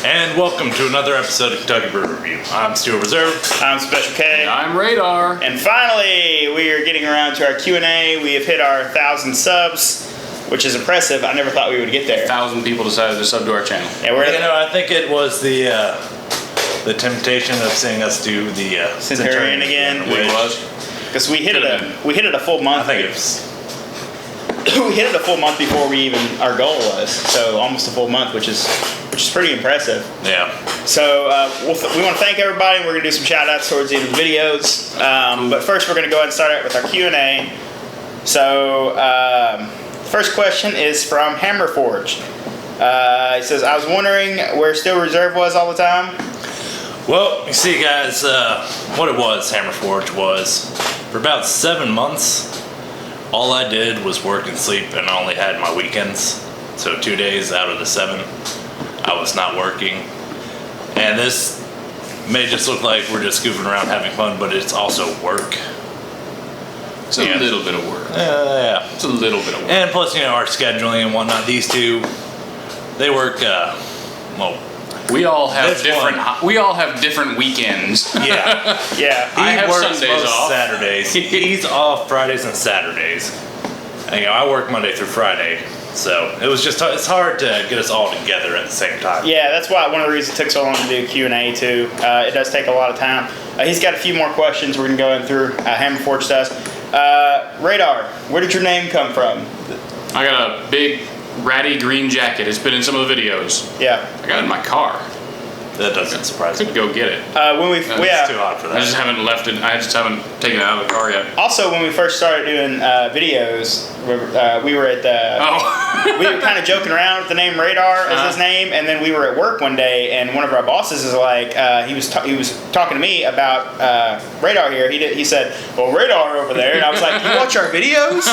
And welcome to another episode of Kentucky Brew Review. I'm Steel Reserve. I'm Special K. And I'm Radar. And finally, we are getting around to our Q&A. We have hit our 1,000 subs, which is impressive. I never thought we would get there. 1,000 people decided to sub to our channel. Yeah, I think it was the temptation of seeing us do the Centurion again. Because we hit it a full month. I think it was. We hit it a full month before our goal was. So almost a full month, which is pretty impressive. Yeah. So we want to thank everybody. We're going to do some shout outs towards the end of the videos. But first we're going to go ahead and start out with our Q&A. So first question is from Hammerforge. He says, I was wondering where Steel Reserve was all the time. Well, you see guys, what it was, Hammerforge, was for about 7 months, all I did was work and sleep, and I only had my weekends. So 2 days out of the 7, I was not working. And this may just look like we're just goofing around having fun, but it's also work. It's a little bit of work. Yeah. It's a little bit of work. And plus, our scheduling and whatnot, these two, they work, we all have different weekends. Yeah. Yeah. He I have works Sundays most off. Saturdays. He's off Fridays and Saturdays. And, I work Monday through Friday. So it was it's hard to get us all together at the same time. Yeah, that's why one of the reasons it took so long to do Q&A too. It does take a lot of time. He's got a few more questions we're going to go in through. Hammerforge does. Radar, where did your name come from? I got a big ratty green jacket. It's been in some of the videos. Yeah. I got it in my car. That doesn't surprise me. Could go get it. It's too hot for that. I just haven't left it. I just haven't taken it out of the car yet. Also, when we first started doing videos, we were at the. We were kind of joking around with the name Radar as his name, and then we were at work one day, and one of our bosses is like, he was talking to me about Radar here. He said, "Well, Radar over there," and I was like, "You watch our videos?"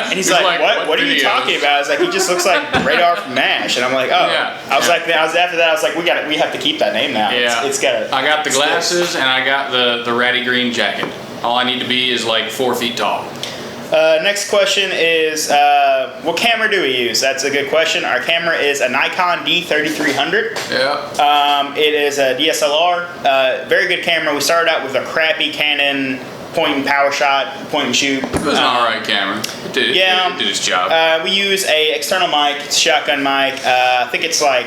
And he's like, "What are you talking about?" I was like, "He just looks like Radar from MASH," and I'm like, "Oh." Yeah. After that, I was like, "We have to keep that name now." Yeah. I got the glasses and I got the ratty green jacket. All I need to be is like 4 feet tall. Next question is, what camera do we use? That's a good question. Our camera is a Nikon D3300. Yeah. It is a DSLR. Very good camera. We started out with a crappy Canon point and power shot, point and shoot. It was an alright camera. It did its job. We use a external mic, it's a shotgun mic. I think it's like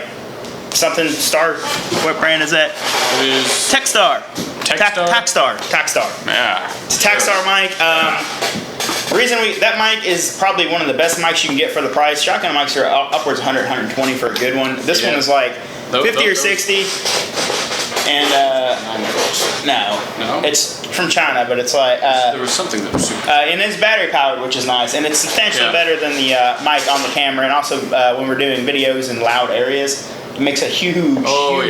something Star. What brand is that? It is Techstar. Techstar. Yeah. It's a Techstar mic. The reason that mic is probably one of the best mics you can get for the price. Shotgun mics are upwards of 100, 120 for a good one. This one is like 50 or 60. And no, it's from China, but it's like there was something that was super. and it's battery powered, which is nice, and it's substantially better than the mic on the camera. And also, when we're doing videos in loud areas, it makes a huge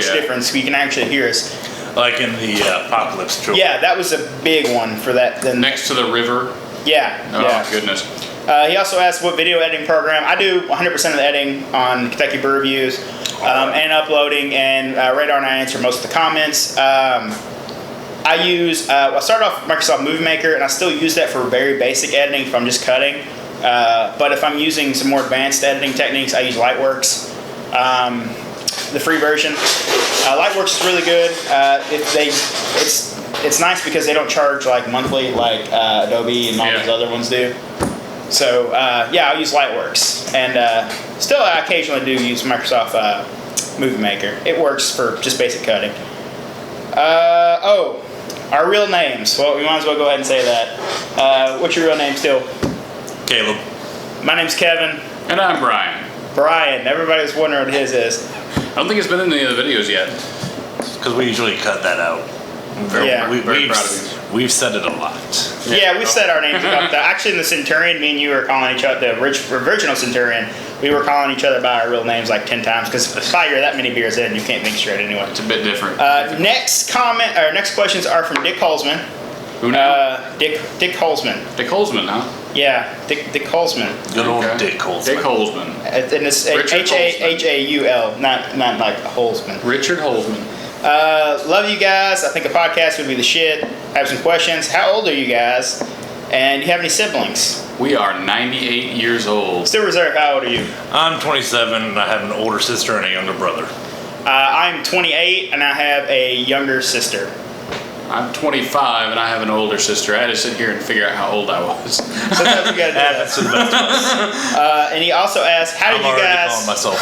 difference. You can actually hear us. Like in the Apocalypse Troll. Yeah, that was a big one for that. Next to the river. Yeah. Oh, goodness. He also asked what video editing program. I do 100% of the editing on Kentucky Brew Reviews and uploading, and Radar and I answer most of the comments. I started off with Microsoft Movie Maker, and I still use that for very basic editing if I'm just cutting. But if I'm using some more advanced editing techniques, I use Lightworks, the free version. Lightworks is really good. It's nice because they don't charge like monthly like Adobe and all these other ones do. So I'll use Lightworks, and still I occasionally do use Microsoft Movie Maker. It works for just basic cutting. Our real names. Well, we might as well go ahead and say that. What's your real name still? Caleb. My name's Kevin. And I'm Brian. Brian. Everybody was wondering what his is. I don't think it's been in any of the videos yet. Because we usually cut that out. Very proud of you. We've said it a lot. Yeah, we've said our names about that. Actually, in the Centurion, me and you were calling each other, the original Centurion, we were calling each other by our real names like 10 times, because by you're that many beers in, you can't think straight anyway. It's a bit different. Next questions are from Dick Holzman. Who now? Dick Holzman. Dick Holzman, huh? Yeah, Dick Holzman. Good old Dick Holzman. Dick Holzman. And it's Haul, not like Holzman. Richard Holzman. Love you guys. I think a podcast would be the shit. I have some questions. How old are you guys? And do you have any siblings? We are 98 years old. Steel Reserve, how old are you? I'm 27, and I have an older sister and a younger brother. I'm 28 and I have a younger sister. I'm 25 and I have an older sister. I had to sit here and figure out how old I was. Sometimes you gotta do that. Happens to the best of us. And he also asked, how did I'm you already guys? calling myself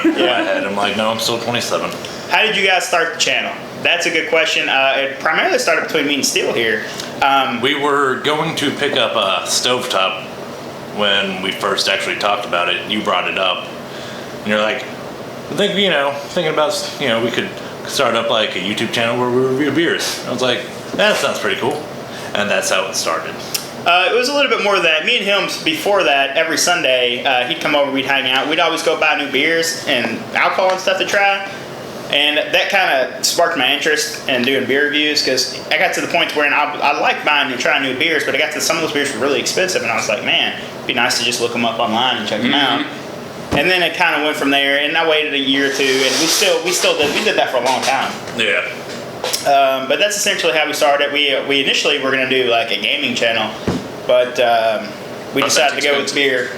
28 in my head. I'm like, no, I'm still 27. How did you guys start the channel? That's a good question. It primarily started between me and Steele here. We were going to pick up a stovetop when we first actually talked about it. You brought it up, and you're like, thinking about, we could start up like a YouTube channel where we review beers. I was like, that sounds pretty cool, and that's how it started. It was a little bit more than that. Me and him, before that, every Sunday, he'd come over, we'd hang out. We'd always go buy new beers and alcohol and stuff to try. And that kind of sparked my interest in doing beer reviews, because I got to the point where I like buying and trying new beers, but I got to some of those beers were really expensive, and I was like, man, it'd be nice to just look them up online and check them out. And then it kind of went from there, and I waited a year or two, and we did that for a long time. Yeah. But that's essentially how we started. We initially were going to do like a gaming channel, but we decided to go with beer.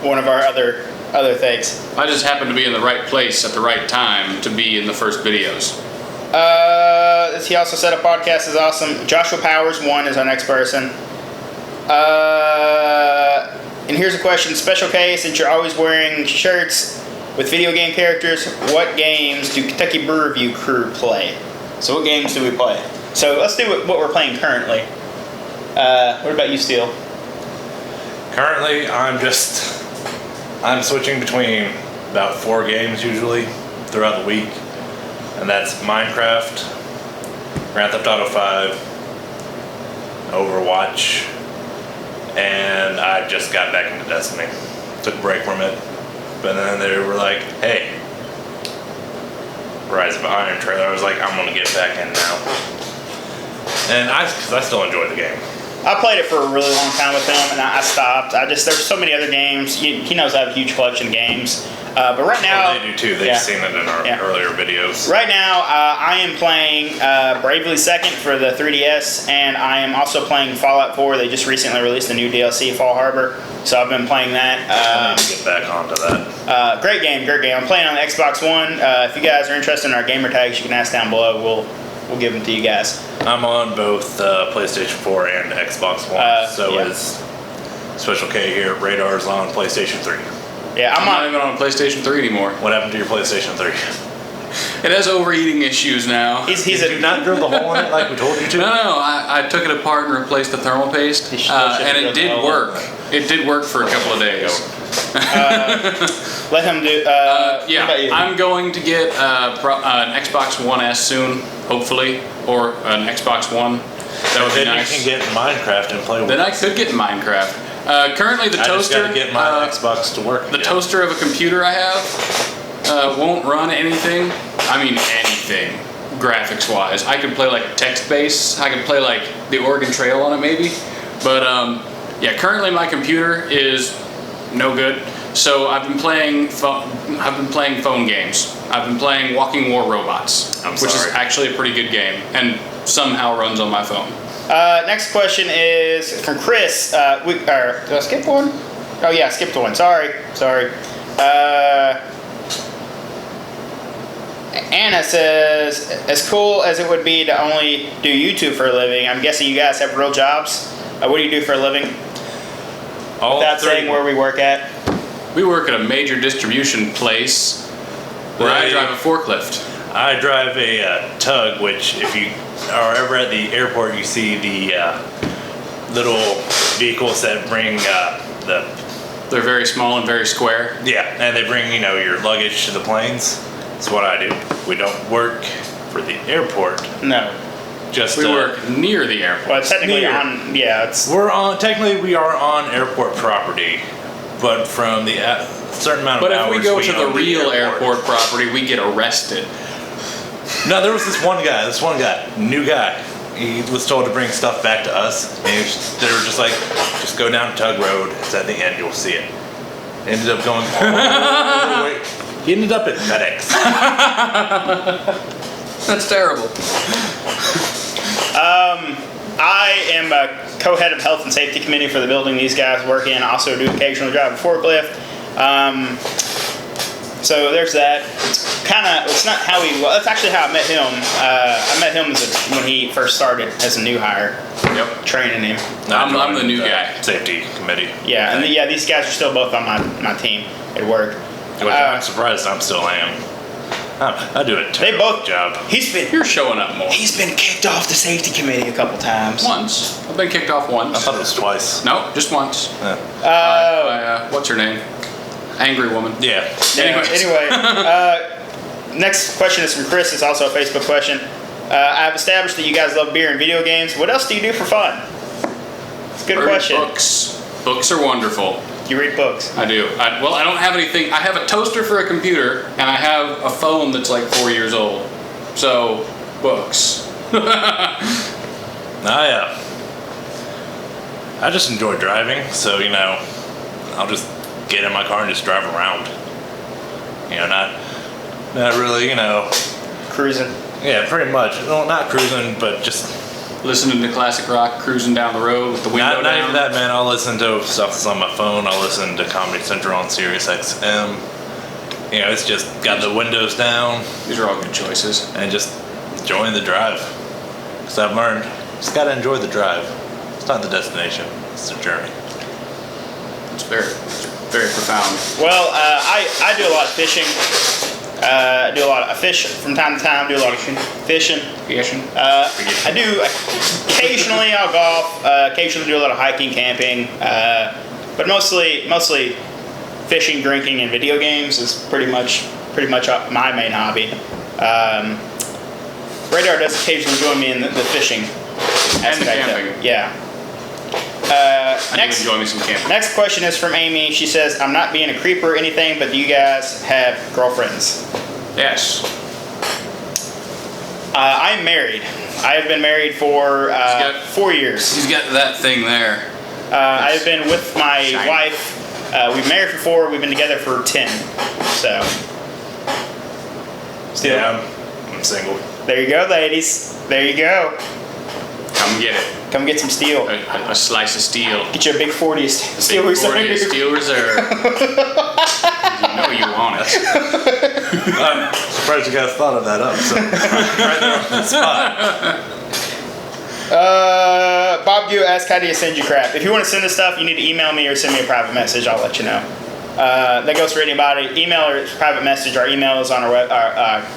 One of our other things. I just happened to be in the right place at the right time to be in the first videos. He also said a podcast is awesome. Joshua Powers 1 is our next person. And here's a question. Special K, since you're always wearing shirts with video game characters, what games do Kentucky Brew Review crew play? So what games do we play? So let's do what we're playing currently. What about you, Steele? Currently, I'm switching between about 4 games usually throughout the week, and that's Minecraft, Grand Theft Auto 5, Overwatch, and I just got back into Destiny. Took a break from it, but then they were like, hey, Rise of Iron trailer. I was like, I'm gonna get back in now, and because I still enjoy the game. I played it for a really long time with him, and I stopped. There's so many other games. He knows I have a huge collection of games. But right now... Well, they do too. They've seen it in our earlier videos. Right now, I am playing Bravely Second for the 3DS, and I am also playing Fallout 4. They just recently released a new DLC, Fall Harbor. So I've been playing that. I need to get back onto that. Great game. I'm playing on the Xbox One. If you guys are interested in our gamer tags, you can ask down below. We'll give them to you guys. I'm on both PlayStation 4 and Xbox One. Is Special K here. Radar's on PlayStation 3. Yeah, I'm not even on PlayStation 3 anymore. What happened to your PlayStation 3? It has overheating issues now. Did you not drill the hole in it like we told you to? No. I took it apart and replaced the thermal paste, and it did work. It did work for a couple of days. Let him do. Yeah, what about you? I'm going to get an Xbox One S soon, hopefully, or an Xbox One. That would be nice. Then you can get Minecraft and play with it. Then I could get Minecraft. Currently, the toaster. I just gotta get my Xbox to work. The toaster of a computer I have won't run anything. I mean anything, graphics-wise. I could play like text-based. I could play like the Oregon Trail on it maybe. But yeah, currently my computer is no good. So I've been playing phone games. I've been playing Walking War Robots, which is actually a pretty good game, and somehow runs on my phone. Next question is from Chris. Did I skip one? Oh yeah, I skipped one. Sorry. Anna says, as cool as it would be to only do YouTube for a living, I'm guessing you guys have real jobs. What do you do for a living? Without saying where we work at. We work at a major distribution place where I drive a forklift. I drive a tug, which if you are ever at the airport, you see the little vehicles that bring They're very small and very square. Yeah, and they bring, your luggage to the planes. That's what I do. We don't work for the airport. No. Just we work near the airport. Well, technically technically we are on airport property, but from the certain amount of hours. But if we go to the real airport property, we get arrested. No, there was this one guy, new guy. He was told to bring stuff back to us, and they were just like, just go down Tug Road. It's at the end. You'll see it. Ended up going all the way. He ended up at FedEx. That's terrible. I am a co-head of health and safety committee for the building these guys work in. I also do occasionally drive a forklift. So there's that. It's not how he. Well, that's actually how I met him. I met him when he first started as a new hire. Yep. Training him. I'm the new guy. Safety committee. Yeah, and these guys are still both on my team at work. Which I'm surprised I'm still am. I do a terrible job. You're showing up more. He's been kicked off the safety committee a couple times. Once. I've been kicked off once. I thought it was twice. No, just once. Yeah. What's her name? Angry woman. Yeah. Anyway, next question is from Chris. It's also a Facebook question. I've established that you guys love beer and video games. What else do you do for fun? It's a good question. Books. Books are wonderful. You read books? I do. I don't have anything. I have a toaster for a computer, and I have a phone that's like 4 years old. So, books. I just enjoy driving, so, I'll just get in my car and just drive around. Not really, Cruising. Yeah, pretty much. Well, not cruising, but just Listening to classic rock, cruising down the road with the window not down. even that, man. I'll listen to stuff that's on my phone. I'll listen to Comedy Central on Sirius XM. It's just got the windows down. These are all good choices. And just enjoying the drive. Because I've learned, just got to enjoy the drive. It's not the destination, it's the journey. It's very, very profound. Well, I do a lot of fishing. I fish from time to time. Do a lot of fishing. I do occasionally. I'll golf. Occasionally do a lot of hiking, camping. But mostly fishing, drinking, and video games is pretty much my main hobby. Radar does occasionally join me in the fishing and the camping. Yeah. I do enjoy me some camping. Next question is from Amy. She says, "I'm not being a creeper or anything, but do you guys have girlfriends?" Yes. I'm married. I have been married for 4 years. He's got that thing there. I've been with my shiny. wife. We've been married for 4. We've been together for 10. So. Still. Yeah, I'm single. There you go, ladies. There you go. Come get it. Come get some steel. A slice of steel. Get you a big 40 steel Big reserve. 40 Steel Reserve. You know you want it. I'm surprised you guys thought of that up. So right there on the spot. Bob Gu asked, "How do you send you crap?" If you want to send us stuff, you need to email me or send me a private message. I'll let you know. That goes for anybody. Email or private message. Our email is on our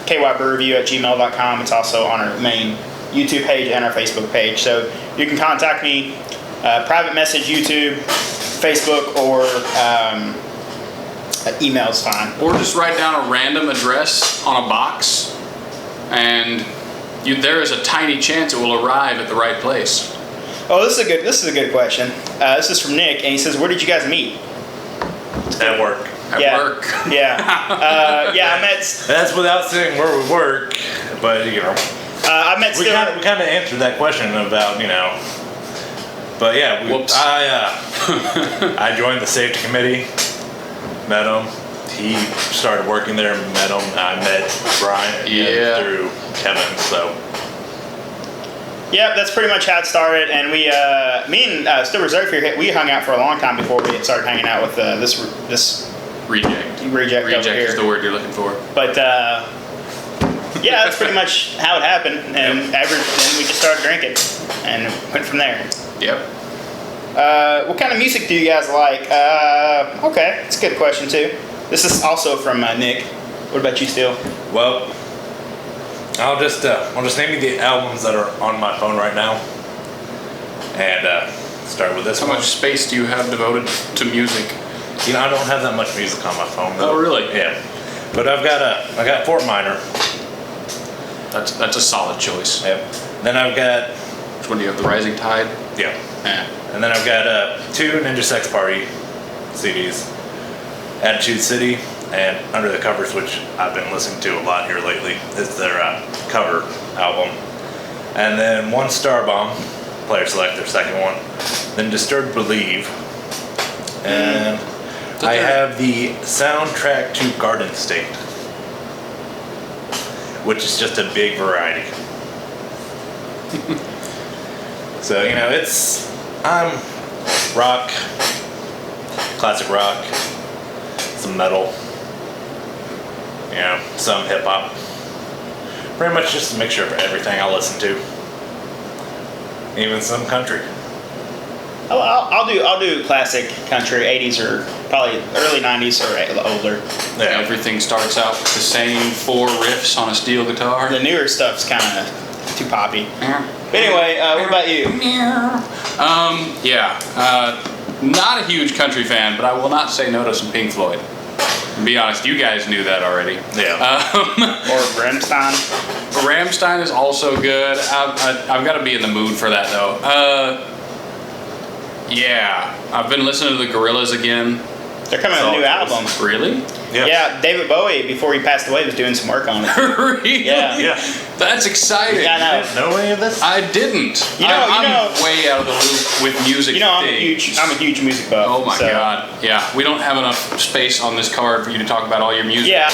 KyBrewReview@gmail.com. It's also on our main YouTube page and our Facebook page. So you can contact me, private message, YouTube, Facebook, or email's fine. Or just write down a random address on a box, and there is a tiny chance it will arrive at the right place. Oh, this is a good question. This is from Nick, and he says, "Where did you guys meet?" At work. At work. Yeah. I met. That's without saying where we work, but I met. we kind of answered that question about But yeah, Whoops. I joined the safety committee. Met him. He started working there. Met him. I met Brian again through Kevin. So. Yeah, that's pretty much how it started, and me and Still Reserve here, we hung out for a long time before we started hanging out with this Reject. Reject over here. Is the word you're looking for. But yeah, that's pretty much how it happened, and then we just started drinking, and went from there. Yep. What kind of music do you guys like? Okay, it's a good question too. This is also from Nick. What about you, Steele? Well, I'll just name you the albums that are on my phone right now, and start with this How one. much space do you have devoted to music? I don't have that much music on my phone. Oh, really? Yeah. But I got Fort Minor. That's a solid choice. Yep. Then I've got. Which one do you have? The Rising Tide? Yeah. Eh. And then I've got 2 Ninja Sex Party CDs. Attitude City and Under the Covers, which I've been listening to a lot here lately. It's their cover album. And then 1 Star Bomb, Player Select, their second one. Then Disturbed Believe. And I have the soundtrack to Garden State, which is just a big variety. So, I'm rock, classic rock, some metal, You know, some hip hop. Pretty much just a mixture of everything I listen to. Even some country. I'll do classic country, 80s or probably early 90s or older. Yeah. Everything starts out with the same 4 riffs on a steel guitar. The newer stuff's kind of too poppy. But anyway, what about you? Not a huge country fan, but I will not say no to some Pink Floyd. To be honest, you guys knew that already. Yeah. Or Rammstein? Rammstein is also good. I've got to be in the mood for that though. Yeah, I've been listening to the Gorillaz again. They're coming out with a new album. Really? Yeah. Yeah, David Bowie, before he passed away, was doing some work on it. Really? Yeah. That's exciting. Yeah, I You didn't know any of this? I didn't. I'm way out of the loop with music. You know, I'm things. a huge music buff. Oh my so. god. Yeah, we don't have enough space on this card for you to talk about all your music. Yeah.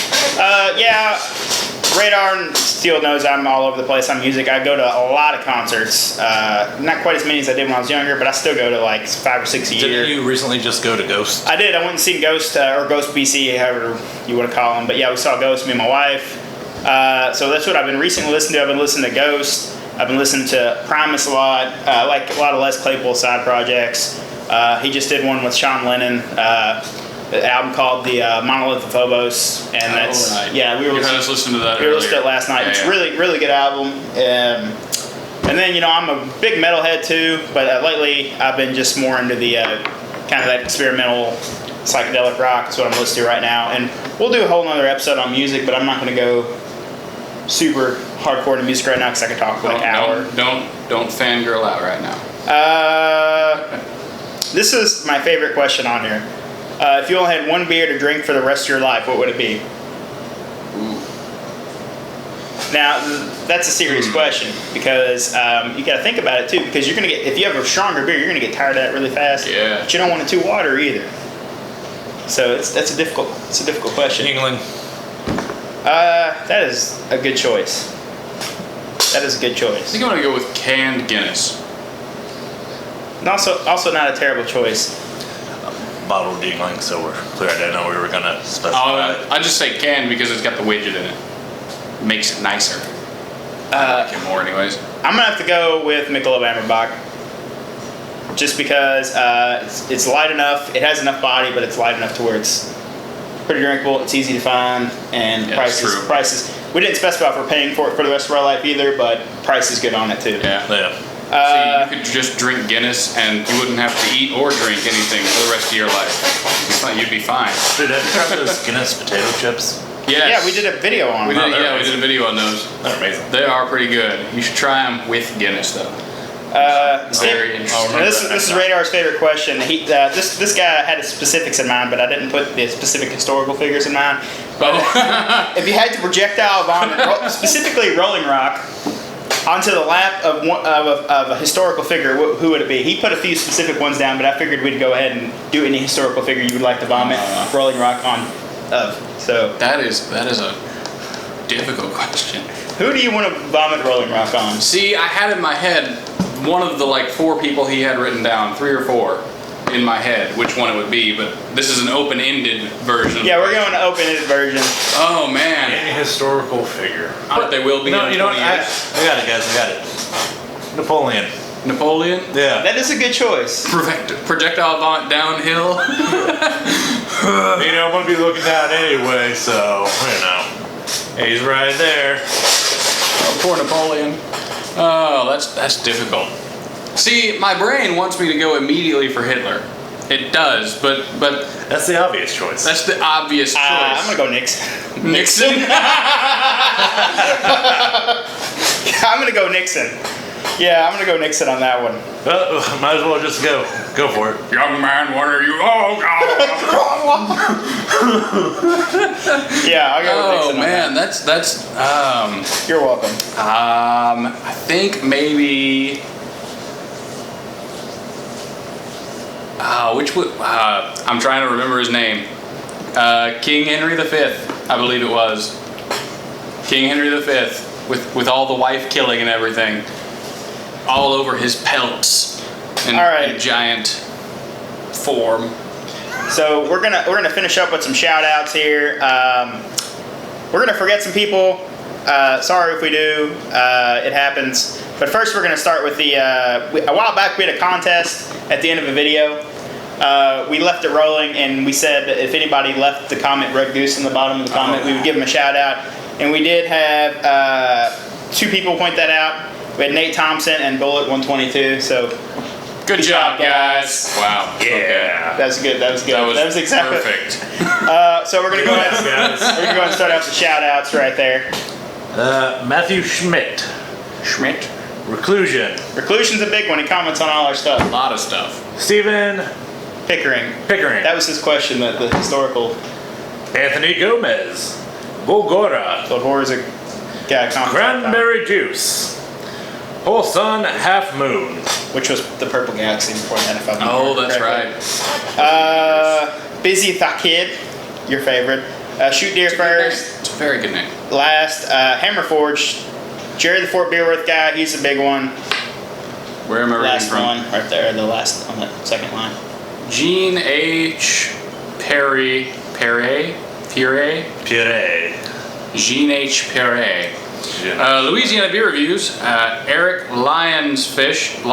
Radar and Steel knows I'm all over the place on music. I go to a lot of concerts. Not quite as many as I did when I was younger, but I still go to like 5 or 6 a year. Didn't you recently just go to Ghost? I did. I went and seen Ghost, or Ghost BC, however you want to call him. But yeah, we saw Ghost, me and my wife. So that's what I've been recently listening to. I've been listening to Ghost. I've been listening to Primus a lot. Like a lot of Les Claypool side projects. He just did one with Sean Lennon. An album called the Monolith of Phobos, and that's right. we were listening to that. We were listening to it last night. Yeah, It's yeah. really good album. And then I'm a big metalhead too, but lately I've been just more into the kind of that experimental psychedelic rock. That's what I'm listening to right now. And we'll do a whole nother episode on music, but I'm not going to go super hardcore into music right now because I could talk for like an hour. Don't fangirl out right now. This is my favorite question on here. If you only had one beer to drink for the rest of your life, what would it be? Ooh. Now, that's a serious question because you got to think about it too. Because you're gonna get, if you have a stronger beer, you're gonna get tired of that really fast. Yeah. But you don't want it too water either. So it's a difficult question. Yingling. That is a good choice. That is a good I choice. think I'm gonna go with canned Guinness. And also not a terrible choice. Bottled Yingling, so we're clear. I didn't know we were going to specify. I just say canned because it's got the widget in it. Makes it nicer. I like it more anyways. I'm gonna have to go with Michelob Ammerbach. Just because it's light enough, it has enough body, but it's light enough to where it's pretty drinkable. It's easy to find, and Yeah, that's true. prices. We didn't specify if we're paying for it for the rest of our life either, but price is good on it too. Yeah. Yeah. See, you could just drink Guinness and you wouldn't have to eat or drink anything for the rest of your life. You'd be fine. Dude, have you tried those Guinness potato chips? Yes. Yeah, we did a video on them. We did a video on those. They're amazing. They are pretty good. You should try them with Guinness though. Very interesting. Now, this is Radar's favorite question. This guy had his specifics in mind, but I didn't put the specific historical figures in mind. But if you had to projectile vomit, specifically Rolling Rock, onto the lap of a historical figure, who would it be? He put a few specific ones down, but I figured we'd go ahead and do any historical figure you would like to vomit Rolling Rock on of. So That is a difficult question. who do you want to vomit Rolling Rock on? See, I had in my head one of the 4 people he had written down, 3 or 4 in my head, which one it would be, but this is an open-ended version. Yeah, we're going to open-ended version. Oh man. Any historical figure. But they will be No, in you know what? 20 years. I got it, guys. I got it. Napoleon. Napoleon? Yeah. That is a good choice. Projectile vomit downhill. You know, I'm going to be looking down anyway, so, he's right there. Oh, poor Napoleon. Oh, that's difficult. See, my brain wants me to go immediately for Hitler. It does, but That's the obvious choice. that's the obvious choice. I'm going to go Nixon. Nixon? I'm going to go Nixon. Yeah, I'm going to go Nixon on that one. Might as well just go. Go for it. Young man, what are you? Oh, God. Yeah, I'll go with Oh Nixon. man, that's You're welcome. I think maybe I'm trying to remember his name. King Henry V, I believe it was. King Henry V with all the wife killing and everything all over his pelts in, All right. in giant form. So we're gonna finish up with some shout outs here. we're gonna forget some people. Sorry if we do. It happens. But first, we're gonna start with the. A while back, we had a contest at the end of a video. We left it rolling, and we said that if anybody left the comment Red Goose in the bottom of the comment, we would give them a shout out. And we did have 2 people point that out. We had Nate Thompson and Bullet 122. So good job, guys. Wow. Yeah. Okay. That was good. That was good. That was exactly perfect. So we're gonna go ahead. We're gonna go ahead and start out the shout outs right there. Matthew Schmidt. Reclusion. Reclusion's a big one. He comments on all our stuff. A lot of stuff. Stephen Pickering. Pickering. That was his question. The historical. Anthony Gomez. Golgora. So horrors are. Yeah, Cranberry Juice. Whole Sun, Half Moon. Which was the Purple Galaxy before that, if I remember. Oh, that's correctly. right. Busy Thakid, your favorite. Shoot Deer first. It's a very good name. Last, Hammerforged. Jerry the Fort Beerworth guy, he's a big one. Where am I reading Last from? one, right there, the last, on the second line. Gene H. Perry. Gene H. Perret. Louisiana Beer Reviews. Eric Lionsfish.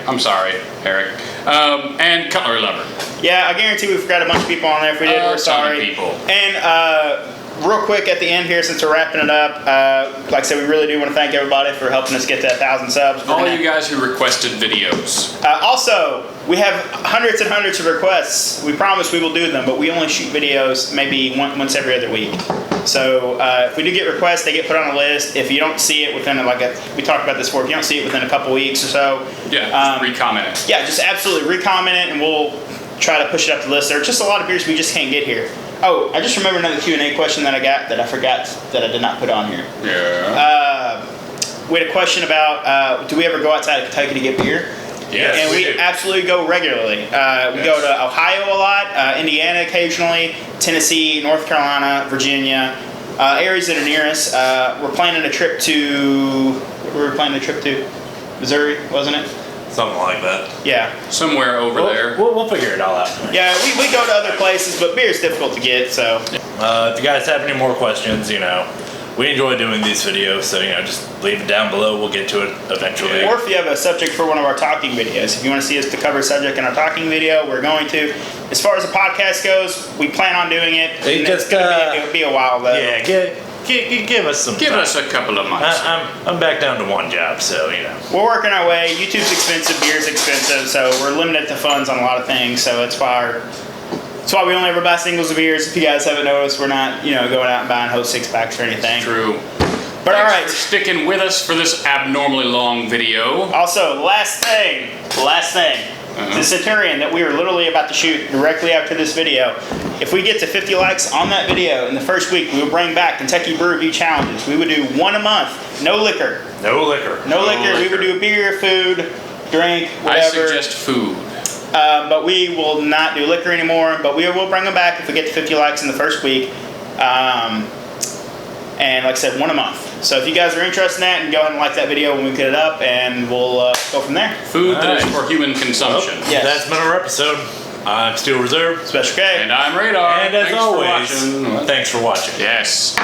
I'm sorry, Eric. And Cutlery Lover. Yeah, I guarantee we forgot a bunch of people on there. If we did, we're sorry. People. And real quick at the end here, since we're wrapping it up, like I said, we really do want to thank everybody for helping us get to 1,000 subs. All you guys who requested videos. Also, we have hundreds and hundreds of requests. We promise we will do them, but we only shoot videos maybe once every other week. So if we do get requests, they get put on a list. If you don't see it within we talked about this before, if you don't see it within a couple weeks or so. Yeah, just re-comment it. Yeah, just absolutely re-comment it, and we'll try to push it up the list. There are just a lot of beers we just can't get here. Oh, I just remember another Q&A question that I got that I forgot that I did not put on here. Yeah. We had a question about do we ever go outside of Kentucky to get beer? Yes, and we absolutely go regularly. We go to Ohio a lot, Indiana occasionally, Tennessee, North Carolina, Virginia, areas that are near us. We're planning a trip to. Where were we planning a trip to? Missouri, wasn't it? Something like that. Yeah. Somewhere over there. We'll figure it all out. Yeah, we go to other places, but beer is difficult to get, so. If you guys have any more questions, we enjoy doing these videos, so just leave it down below. We'll get to it eventually. Or if you have a subject for one of our talking videos, if you want to see us to cover a subject in our talking video, we're going to. As far as the podcast goes, we plan on doing it. It'll be a while though. Yeah, give us some. Give time. us a couple of months. I'm back down to one job, so We're working our way. YouTube's expensive, beer's expensive, so we're limited to funds on a lot of things. So that's why we only ever buy singles of beers. If you guys haven't noticed, we're not going out and buying whole 6-packs or anything. True. But all right, for sticking with us for this abnormally long video. Also, last thing. The Centurion that we were literally about to shoot directly after this video. If we get to 50 likes on that video in the first week, we will bring back Kentucky Brew Review challenges. We would do one a month, no liquor. No liquor. We would do beer, food, drink, whatever. I suggest food. But we will not do liquor anymore. But we will bring them back if we get to 50 likes in the first week. And like I said, one a month. So if you guys are interested in that, and go ahead and like that video when we get it up, and we'll go from there. Food that is for human consumption. Well, Yes. That's been our episode. I'm Steel Reserve. Special K. And I'm Radar. And as Thanks always, for watching. thanks for watching. Yes.